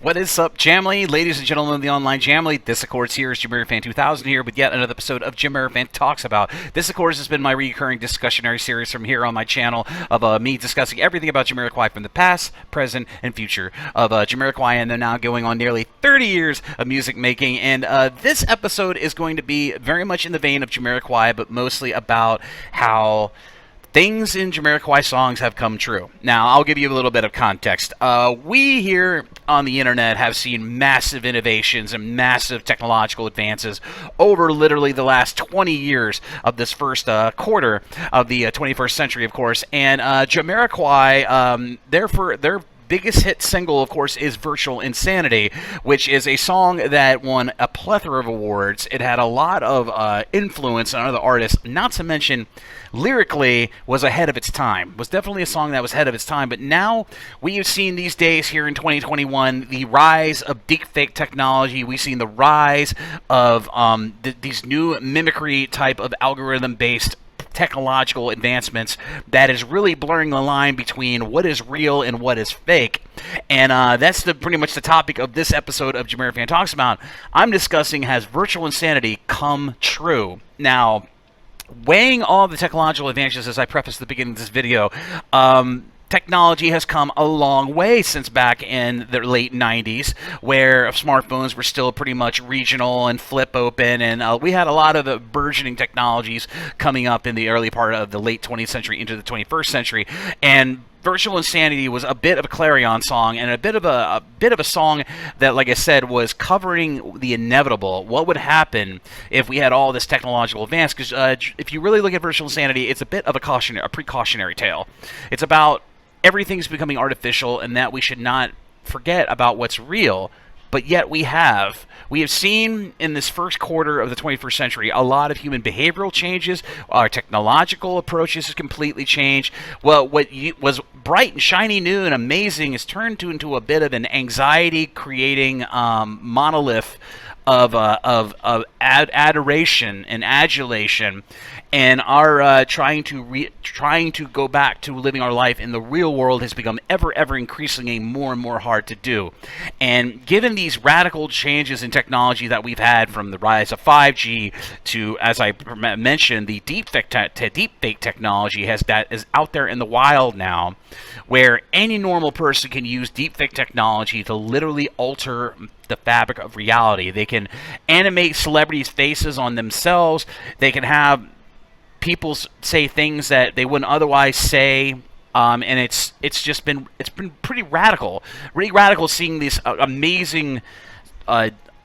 What is up, Jamily? Ladies and gentlemen of the online Jamily, this, of course, here is JamiroFan 2000 here with yet another episode of JamiroFan Talks About. This, of course, has been my recurring discussionary series from here on my channel of me discussing everything about Jamiroquai from the past, present, and future of Jamiroquai, and they're now going on nearly 30 years of music making. And this episode is going to be very much in the vein of Jamiroquai, but mostly about how things in Jamiroquai songs have come true. Now, I'll give you a little bit of context. We here on the internet have seen massive innovations and massive technological advances over literally the last 20 years of this first quarter of the 21st century, of course. And Jamiroquai, their biggest hit single, of course, is Virtual Insanity, which is a song that won a plethora of awards. It had a lot of influence on other artists, not to mention lyrically was ahead of its time. Was definitely a song that was ahead of its time, but now we have seen these days here in 2021 the rise of deepfake technology. We've seen the rise of these new mimicry type of algorithm-based technological advancements that is really blurring the line between what is real and what is fake. And that's pretty much the topic of this episode of JamiroFan Talks About. I'm discussing, has virtual insanity come true? Now, weighing all the technological advances, as I prefaced at the beginning of this video, technology has come a long way since back in the late 90s, where smartphones were still pretty much regional and flip open, and we had a lot of the burgeoning technologies coming up in the early part of the late 20th century into the 21st century. And Virtual Insanity was a bit of a clarion song, and a bit of a song that, like I said, was covering the inevitable. What would happen if we had all this technological advance? Because if you really look at Virtual Insanity, it's a bit of a precautionary tale. It's about everything's becoming artificial, and that we should not forget about what's real. But yet we have seen in this first quarter of the 21st century a lot of human behavioral changes. Our technological approaches have completely changed. Well, what was bright and shiny, new and amazing is turned into a bit of an anxiety-creating monolith of adoration and adulation, and our trying to go back to living our life in the real world has become ever increasingly more and more hard to do. And given these radical changes in technology that we've had, from the rise of 5G to, as I mentioned, the deepfake technology that is out there in the wild now, where any normal person can use deepfake technology to literally alter the fabric of reality. They can animate celebrities' faces on themselves. They can have people say things that they wouldn't otherwise say, and it's been pretty radical, really radical, seeing this amazing,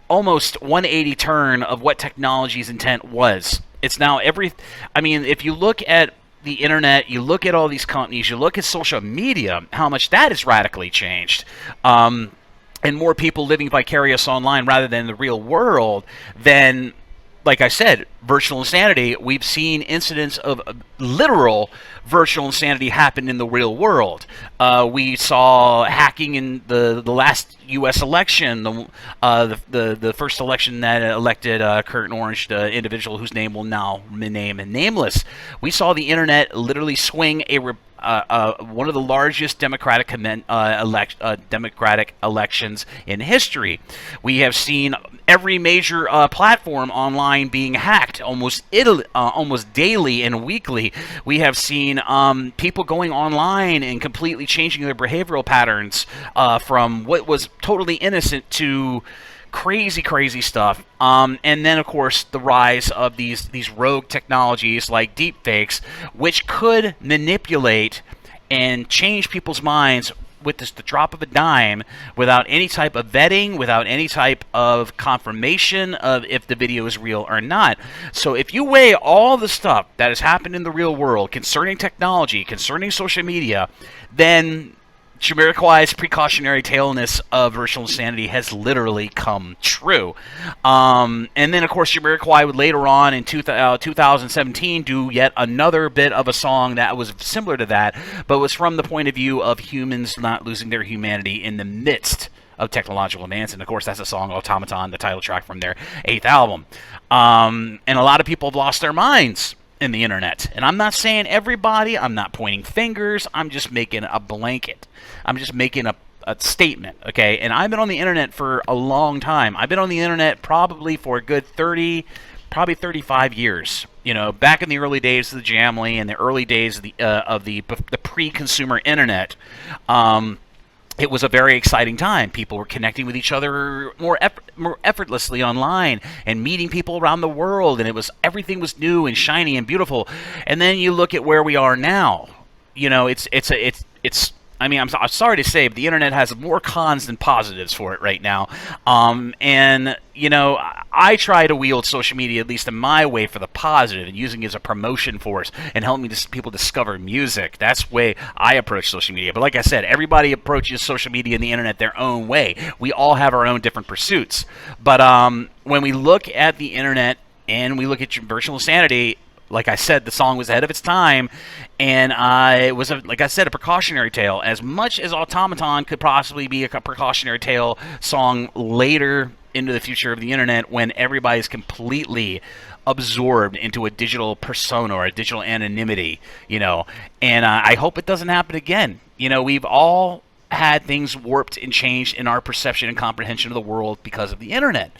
almost 180 turn of what technology's intent was. It's now if you look at the internet, you look at all these companies, you look at social media, how much that has radically changed. And more people living vicarious online rather than the real world, then, like I said, virtual insanity, we've seen incidents of literal virtual insanity happen in the real world. We saw hacking in the last U.S. election, the first election that elected Curtin Orange, the individual whose name will now remain nameless. We saw the internet literally swing one of the largest democratic elections in history. We have seen every major platform online being hacked almost daily and weekly. We have seen people going online and completely changing their behavioral patterns from what was totally innocent to crazy stuff. And then, of course, the rise of these rogue technologies like deepfakes, which could manipulate and change people's minds with the drop of a dime, without any type of vetting, without any type of confirmation of if the video is real or not. So if you weigh all the stuff that has happened in the real world concerning technology, concerning social media, then Jamiroquai's precautionary taleness of virtual insanity has literally come true. And then, of course, Jamiroquai would later on in 2017 do yet another bit of a song that was similar to that, but was from the point of view of humans not losing their humanity in the midst of technological advance. And, of course, that's a song, Automaton, the title track from their 8th album. And a lot of people have lost their minds in the internet. And I'm not saying everybody, I'm not pointing fingers, I'm just making a blanket. I'm just making a a statement, okay? And I've been on the internet for a long time. I've been on the internet probably for a good 30, probably 35 years. You know, back in the early days of the Jamily and the early days of the pre-consumer internet, it was a very exciting time. People were connecting with each other more effortlessly online and meeting people around the world, and everything was new and shiny and beautiful. And then you look at where we are now. You know, it's I mean, I'm sorry to say, but the internet has more cons than positives for it right now. And, you know, I try to wield social media, at least in my way, for the positive and using it as a promotion force and helping people discover music. That's the way I approach social media. But like I said, everybody approaches social media and the internet their own way. We all have our own different pursuits. But when we look at the internet and we look at virtual insanity, like I said, the song was ahead of its time, and it was, like I said, a precautionary tale. As much as Automaton could possibly be a precautionary tale song later into the future of the internet, when everybody's completely absorbed into a digital persona or a digital anonymity, you know. And I hope it doesn't happen again. You know, we've all had things warped and changed in our perception and comprehension of the world because of the internet.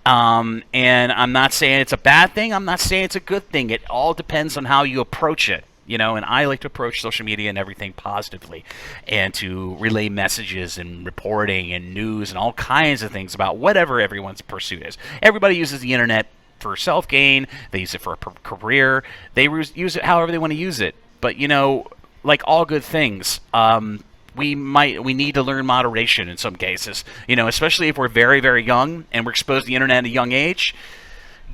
And I'm not saying it's a bad thing. I'm not saying it's a good thing. It all depends on how you approach it, you know, and I like to approach social media and everything positively and to relay messages and reporting and news and all kinds of things about whatever everyone's pursuit is. Everybody uses the internet for self-gain. They use it for a career. They use it however they want to use it. But, you know, like all good things, we need to learn moderation in some cases, you know, especially if we're very, very young and we're exposed to the internet at a young age.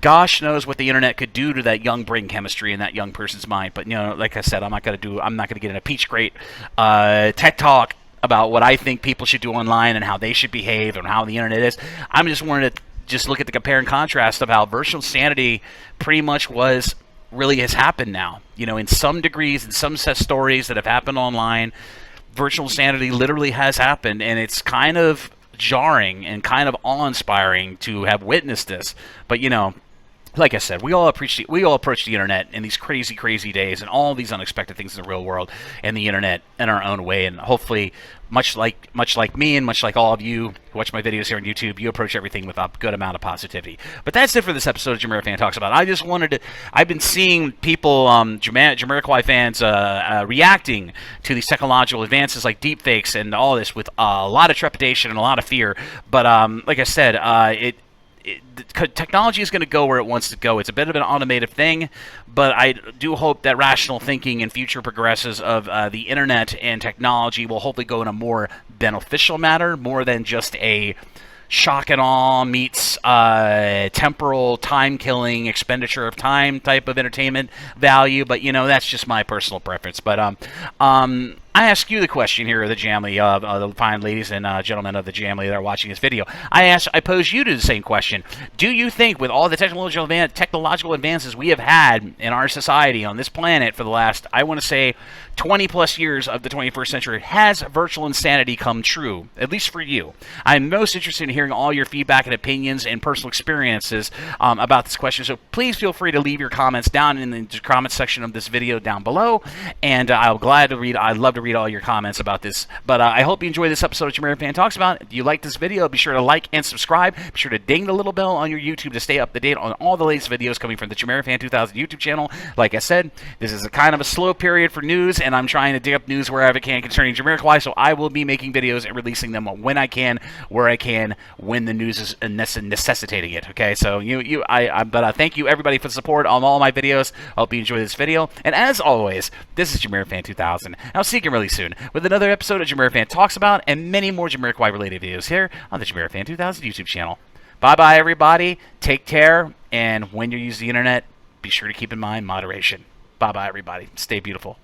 Gosh knows what the internet could do to that young brain chemistry in that young person's mind. But, you know, like I said, I'm not going to get in a peach crate TED talk about what I think people should do online and how they should behave and how the internet is. I'm just wanting to look at the compare and contrast of how virtual insanity pretty much really has happened now. You know, in some degrees, in some set stories that have happened online, virtual insanity literally has happened, and it's kind of jarring and kind of awe-inspiring to have witnessed this. But, you know, like I said, we all approach the internet in these crazy, crazy days and all these unexpected things in the real world and the internet in our own way. And hopefully, much like me and much like all of you who watch my videos here on YouTube, you approach everything with a good amount of positivity. But that's it for this episode of JamiroFan Talks About. I've been seeing people, Jamiroquai fans, reacting to these technological advances like deepfakes and all this with a lot of trepidation and a lot of fear. But like I said, technology is going to go where it wants to go. It's a bit of an automated thing, but I do hope that rational thinking and future progresses of the internet and technology will hopefully go in a more beneficial manner, more than just a shock and awe meets temporal time-killing expenditure of time type of entertainment value. But, you know, that's just my personal preference. But I ask you the question here, the Jamily, the fine ladies and gentlemen of the Jamily that are watching this video. I pose you to the same question. Do you think, with all the technological advances we have had in our society on this planet for the last, I want to say, 20-plus years of the 21st century, has virtual insanity come true, at least for you? I'm most interested in hearing all your feedback and opinions and personal experiences about this question, so please feel free to leave your comments down in the comments section of this video down below, and I'd love to read all your comments about this. But I hope you enjoyed this episode of JamiroFan Talks About. If you like this video, be sure to like and subscribe. Be sure to ding the little bell on your YouTube to stay up to date on all the latest videos coming from the JamiroFan 2000 YouTube channel. Like I said, this is a kind of a slow period for news, and I'm trying to dig up news wherever I can concerning Jamiroquai, so I will be making videos and releasing them when I can, where I can, when the news is necessitating it. Okay, so thank you everybody for the support on all my videos. I hope you enjoy this video, and as always, this is JamiroFan 2000. I'll see you really soon with another episode of JamiroFan Talks About and many more Jamiroquai related videos here on the JamiroFan 2000 YouTube channel. Bye bye everybody, take care, and when you use the internet, be sure to keep in mind moderation. Bye bye everybody, stay beautiful.